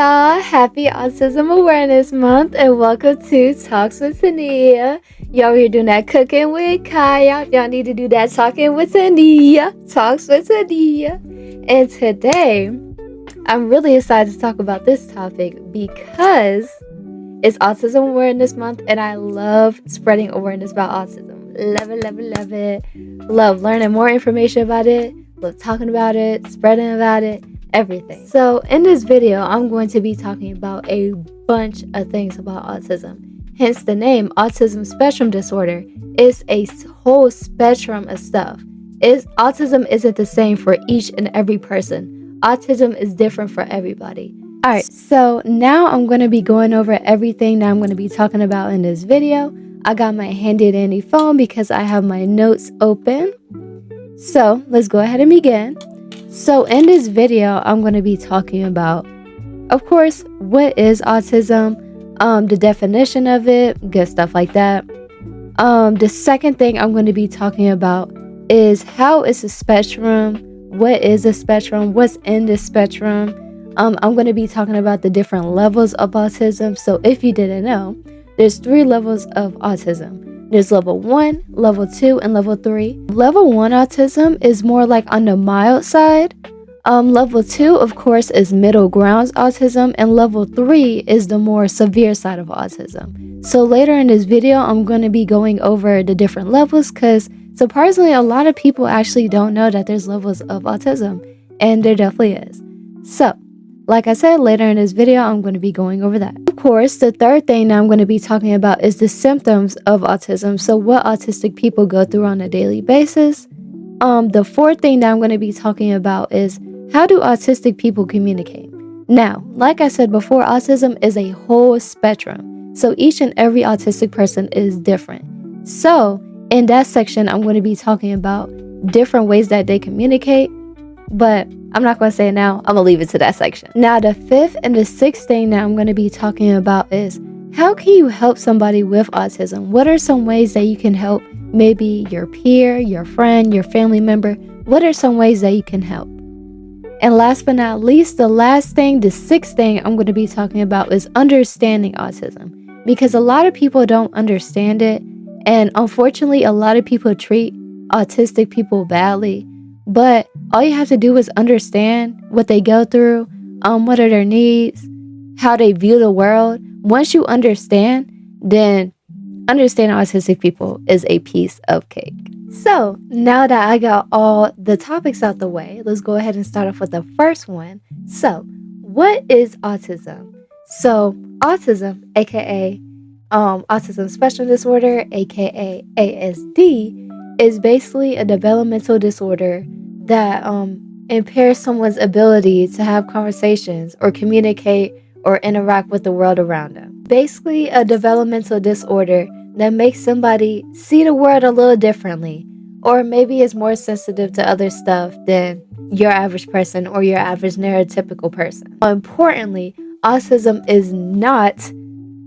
y'all, happy Autism Awareness Month and welcome to Talks with Tania. Y'all here doing that cooking with Kaya. Y'all need to do that talking with Tania. Talks with Tania. And today, I'm really excited to talk about this topic because it's Autism Awareness Month and I love spreading awareness about autism. Love it, love it, love it. Love learning more information about it. Love talking about it, spreading about it. Everything. So in this video, I'm going to be talking about a bunch of things about autism. Hence the name Autism Spectrum Disorder is a whole spectrum of stuff. Autism isn't the same for each and every person. Autism is different for everybody. Alright, so now I'm going to be going over everything that I'm going to be talking about in this video. I got my handy dandy phone because I have my notes open. So let's go ahead and begin. So in this video, I'm going to be talking about, of course, what is autism, the definition of it, good stuff like that. The second thing I'm going to be talking about is how is a spectrum, what is a spectrum, what's in the spectrum. I'm going to be talking about the different levels of autism. So if you didn't know, there's 3 levels of autism. There's level 1, level 2, and level 3. Level 1 autism is more like on the mild side. Level 2, of course, is middle ground autism. And level 3 is the more severe side of autism. So later in this video, I'm going to be going over the different levels because surprisingly, a lot of people actually don't know that there's levels of autism. And there definitely is. So, like I said, later in this video, I'm going to be going over that. Of course, the third thing that I'm going to be talking about is the symptoms of autism. So what autistic people go through on a daily basis. The fourth thing that I'm going to be talking about is how do autistic people communicate? Now, like I said before, autism is a whole spectrum. So each and every autistic person is different. So in that section, I'm going to be talking about different ways that they communicate. But I'm not going to say it now. I'm going to leave it to that section. Now, the fifth and the sixth thing that I'm going to be talking about is how can you help somebody with autism? What are some ways that you can help maybe your peer, your friend, your family member? What are some ways that you can help? And last but not least, the last thing, the sixth thing I'm going to be talking about is understanding autism. Because a lot of people don't understand it. And unfortunately, a lot of people treat autistic people badly. But all you have to do is understand what they go through, what are their needs, how they view the world. Once you understand, then understanding autistic people is a piece of cake. So now that I got all the topics out the way, let's go ahead and start off with the first one. So what is autism? So autism, aka autism spectrum disorder, aka ASD, is basically a developmental disorder that impairs someone's ability to have conversations or communicate or interact with the world around them. Basically, a developmental disorder that makes somebody see the world a little differently, or maybe is more sensitive to other stuff than your average person or your average neurotypical person. More importantly, autism is not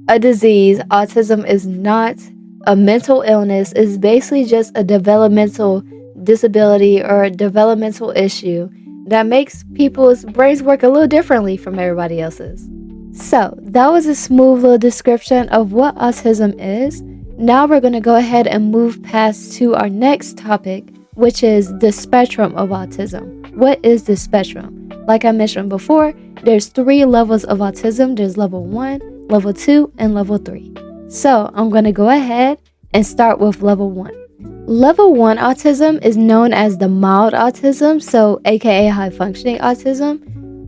a disease. Autism is not a mental illness. It's basically just a developmental disability or a developmental issue that makes people's brains work a little differently from everybody else's. So that was a smooth little description of what autism is. Now we're going to go ahead and move past to our next topic, which is the spectrum of autism. What is the spectrum? Like I mentioned before, there's 3 levels of autism. There's level 1, level 2, and level 3. So I'm going to go ahead and start with level 1. Level 1 autism is known as the mild autism, so aka high functioning autism.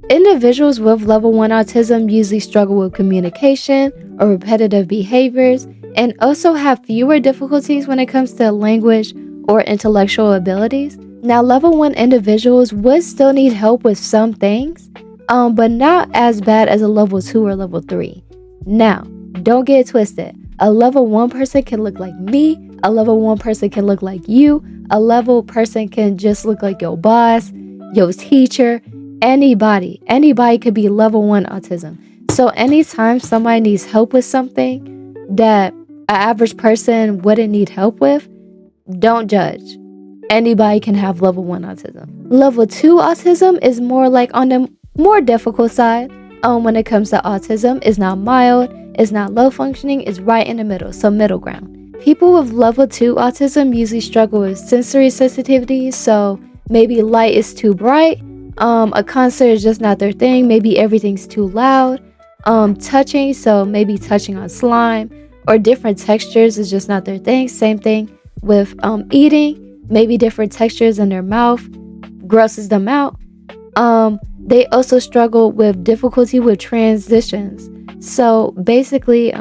Individuals with level 1 autism usually struggle with communication or repetitive behaviors and also have fewer difficulties when it comes to language or intellectual abilities. Now, level 1 individuals would still need help with some things, but not as bad as a level 2 or level 3. Now, don't get it twisted. A level 1 person can look like me. A level 1 person can look like you. A level person can just look like your boss, your teacher, anybody. Anybody could be level 1 autism. So anytime somebody needs help with something that an average person wouldn't need help with, don't judge. Anybody can have level 1 autism. Level 2 autism is more like on the more difficult side. when it comes to autism. It's not mild, it's not low functioning, it's right in the middle, so middle ground. People with level 2 autism usually struggle with sensory sensitivity, so maybe light is too bright, a concert is just not their thing, maybe everything's too loud, touching, so maybe touching on slime or different textures is just not their thing. Same thing with eating, maybe different textures in their mouth grosses them out. They also struggle with difficulty with transitions. So basically,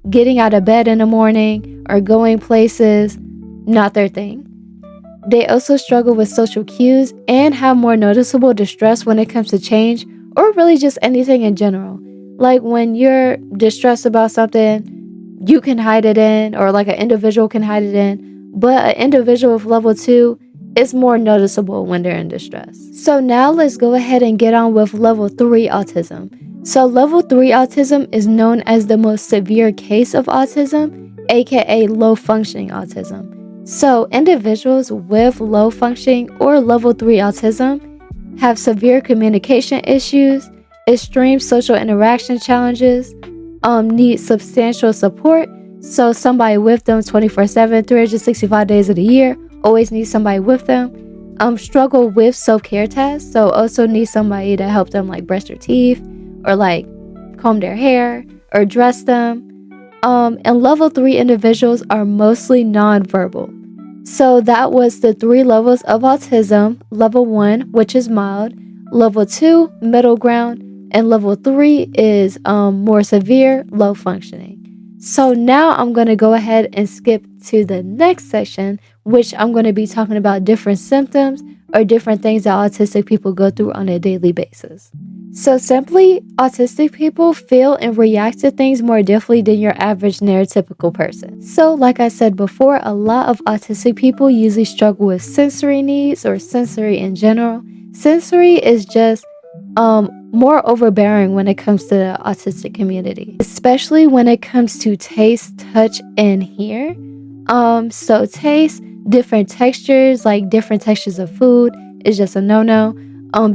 getting out of bed in the morning or going places, not their thing. They also struggle with social cues and have more noticeable distress when it comes to change or really just anything in general. Like when you're distressed about something, you can hide it in, or like an individual can hide it in, but an individual with level 2 is more noticeable when they're in distress. So now let's go ahead and get on with level 3 autism. So level 3 autism is known as the most severe case of autism, aka low functioning autism. So individuals with low functioning or level 3 autism have severe communication issues, extreme social interaction challenges, need substantial support. So somebody with them 24/7, 365 days of the year, always need somebody with them. Struggle with self-care tasks, so also need somebody to help them like brush their teeth or like comb their hair or dress them. And level 3 individuals are mostly nonverbal. So that was the 3 levels of autism. Level 1, which is mild, level 2, middle ground, and level 3 is more severe, low functioning. So now I'm going to go ahead and skip to the next section, which I'm going to be talking about different symptoms or different things that autistic people go through on a daily basis. So simply, autistic people feel and react to things more differently than your average neurotypical person. So like I said before, a lot of autistic people usually struggle with sensory needs or sensory in general. Sensory is just more overbearing when it comes to the autistic community, especially when it comes to taste, touch, and hear. So taste, different textures, like different textures of food is just a no-no.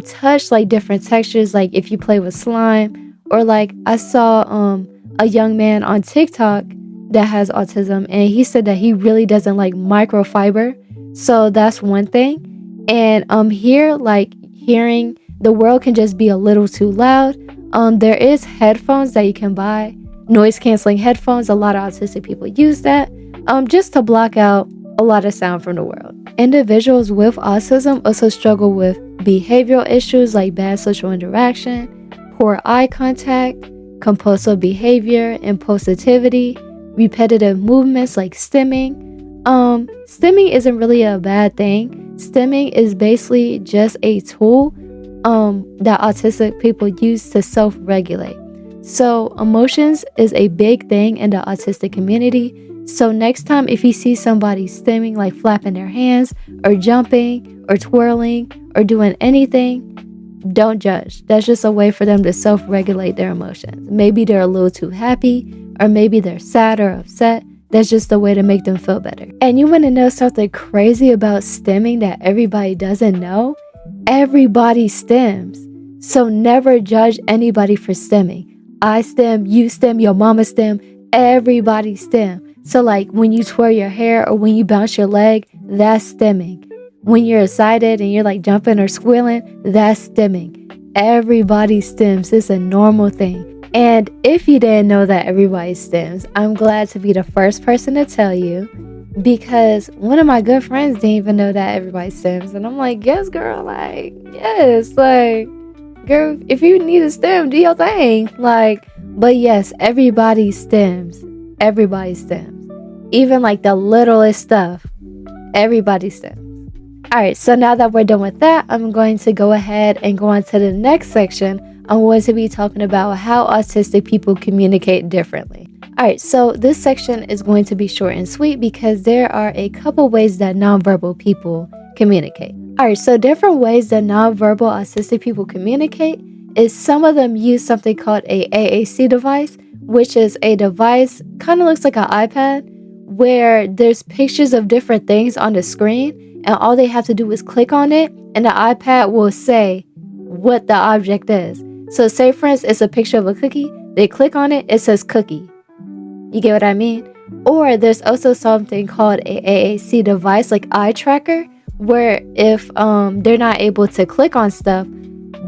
Touch, like different textures, like if you play with slime, or like I saw a young man on TikTok that has autism, and he said that he really doesn't like microfiber. So that's one thing. And here, like hearing, the world can just be a little too loud. There is headphones that you can buy, noise canceling headphones. A lot of autistic people use that just to block out a lot of sound from the world. Individuals with autism also struggle with behavioral issues like bad social interaction, poor eye contact, compulsive behavior, impulsivity, repetitive movements like stimming. Stimming isn't really a bad thing. Stimming is basically just a tool that autistic people use to self-regulate. So emotions is a big thing in the autistic community. So next time if you see somebody stimming, like flapping their hands or jumping or twirling or doing anything, don't judge. That's just a way for them to self-regulate their emotions. Maybe they're a little too happy, or maybe they're sad or upset. That's just a way to make them feel better. And you want to know something crazy about stimming that everybody doesn't know? Everybody stims. So never judge anybody for stimming. I stim, you stim, your mama stim, everybody stim. So like when you twirl your hair or when you bounce your leg, that's stimming. When you're excited and you're like jumping or squealing, that's stimming. Everybody stims. It's a normal thing. And if you didn't know that everybody stims, I'm glad to be the first person to tell you, because one of my good friends didn't even know that everybody stims. And I'm like, yes, girl, like, yes, like, girl, if you need a stem, do your thing. Like, but yes, everybody stims. Everybody stims. Even like the littlest stuff, everybody stims. Alright, so now that we're done with that, I'm going to go ahead and go on to the next section. I'm going to be talking about how autistic people communicate differently. Alright, so this section is going to be short and sweet because there are a couple ways that nonverbal people communicate. Alright, so different ways that nonverbal autistic people communicate is some of them use something called a AAC device, which is a device, kind of looks like an iPad, where there's pictures of different things on the screen, and all they have to do is click on it, and the iPad will say what the object is. So say for instance, it's a picture of a cookie. They click on it, it says cookie. You get what I mean? Or there's also something called a AAC device, like eye tracker, where if they're not able to click on stuff,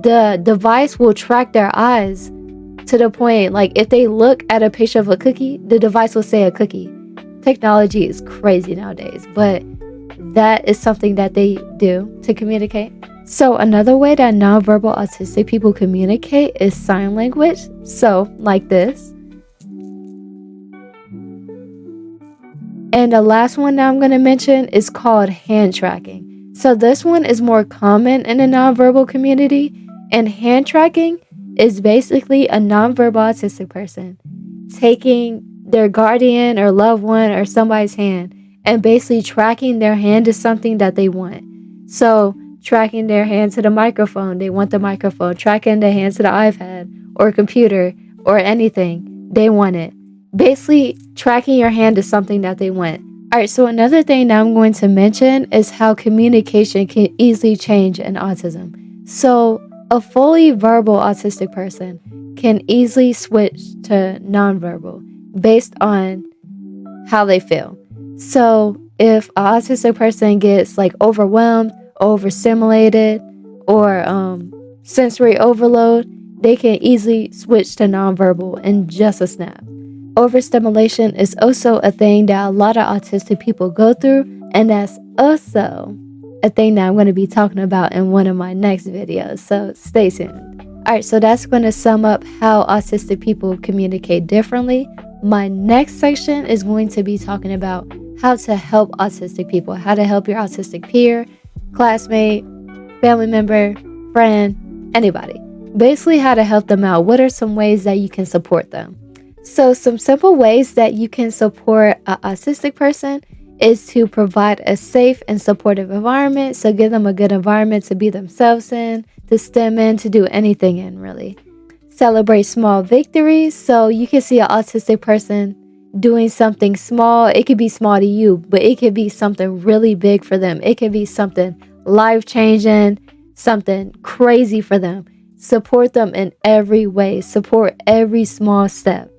the device will track their eyes to the point, like if they look at a picture of a cookie, the device will say a cookie. Technology is crazy nowadays, but that is something that they do to communicate. So another way that nonverbal autistic people communicate is sign language. So like this. And the last one that I'm going to mention is called hand tracking. So this one is more common in the nonverbal community, and hand tracking is basically a nonverbal autistic person taking their guardian or loved one or somebody's hand and basically tracking their hand to something that they want. So tracking their hand to the microphone, they want the microphone. Tracking the hand to the iPad or computer or anything, they want it. Basically tracking your hand to something that they want. Alright, so another thing that I'm going to mention is how communication can easily change in autism. So a fully verbal autistic person can easily switch to nonverbal based on how they feel. So if an autistic person gets like overwhelmed, overstimulated, or sensory overload, they can easily switch to nonverbal in just a snap. Overstimulation is also a thing that a lot of autistic people go through, and that's also a thing that I'm going to be talking about in one of my next videos, so stay tuned. Alright, so that's going to sum up how autistic people communicate differently. My next section is going to be talking about how to help autistic people, how to help your autistic peer, classmate, family member, friend, anybody. Basically how to help them out. What are some ways that you can support them? So some simple ways that you can support an autistic person is to provide a safe and supportive environment. So give them a good environment to be themselves in, to stem in, to do anything in, really. Celebrate small victories. So you can see an autistic person doing something small. It could be small to you, but it could be something really big for them. It could be something life-changing, something crazy for them. Support them in every way. Support every small step.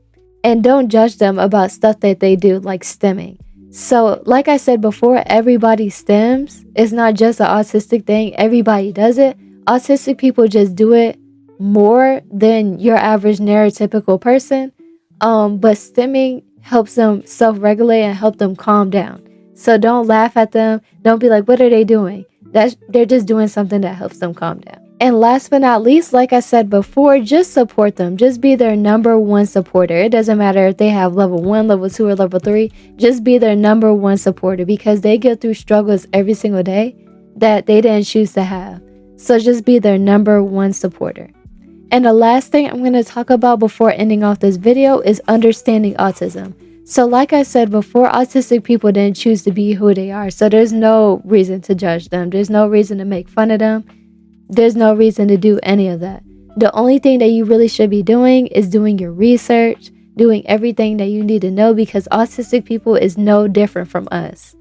And don't judge them about stuff that they do, like stimming. So, like I said before, everybody stims. It's not just an autistic thing. Everybody does it. Autistic people just do it more than your average neurotypical person. But stimming helps them self-regulate and help them calm down. So don't laugh at them. Don't be like, what are they doing? They're just doing something that helps them calm down. And last but not least, like I said before, just support them. Just be their number one supporter. It doesn't matter if they have level 1, level 2, or level 3. Just be their number one supporter, because they go through struggles every single day that they didn't choose to have. So just be their number one supporter. And the last thing I'm going to talk about before ending off this video is understanding autism. So like I said before, autistic people didn't choose to be who they are. So there's no reason to judge them. There's no reason to make fun of them. There's no reason to do any of that. The only thing that you really should be doing is doing your research, doing everything that you need to know, because autistic people is no different from us.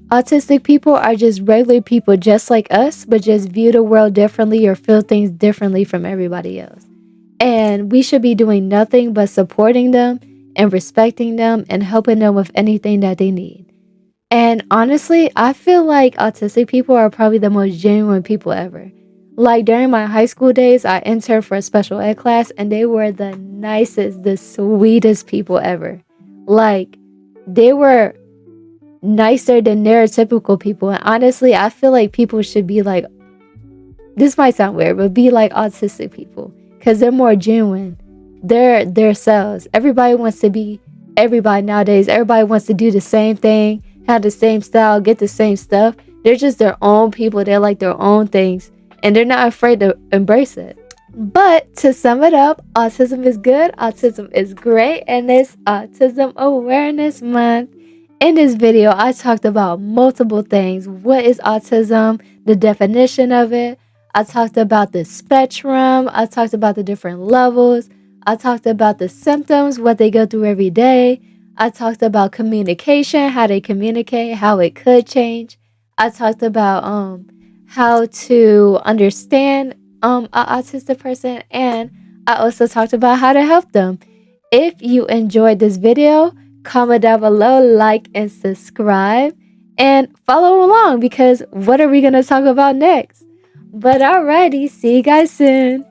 Autistic people are just regular people just like us, but just view the world differently or feel things differently from everybody else. And we should be doing nothing but supporting them and respecting them and helping them with anything that they need. And honestly, I feel like autistic people are probably the most genuine people ever. Like during my high school days, I interned for a special ed class, and they were the nicest, the sweetest people ever. Like, they were nicer than neurotypical people. And honestly, I feel like people should be like, this might sound weird, but be like autistic people, because they're more genuine. They're themselves. Everybody wants to be everybody nowadays. Everybody wants to do the same thing, have the same style, get the same stuff. They're just their own people. They like their own things, and they're not afraid to embrace it. But to sum it up, autism is good, autism is great, and it's Autism Awareness Month. In this video, I talked about multiple things. What is autism? The definition of it. I talked about the spectrum. I talked about the different levels. I talked about the symptoms, what they go through every day. I talked about communication, how they communicate, how it could change. I talked about how to understand an autistic person, and I also talked about how to help them. If you enjoyed this video, comment down below, like, and subscribe, and follow along because what are we going to talk about next? But alrighty, see you guys soon.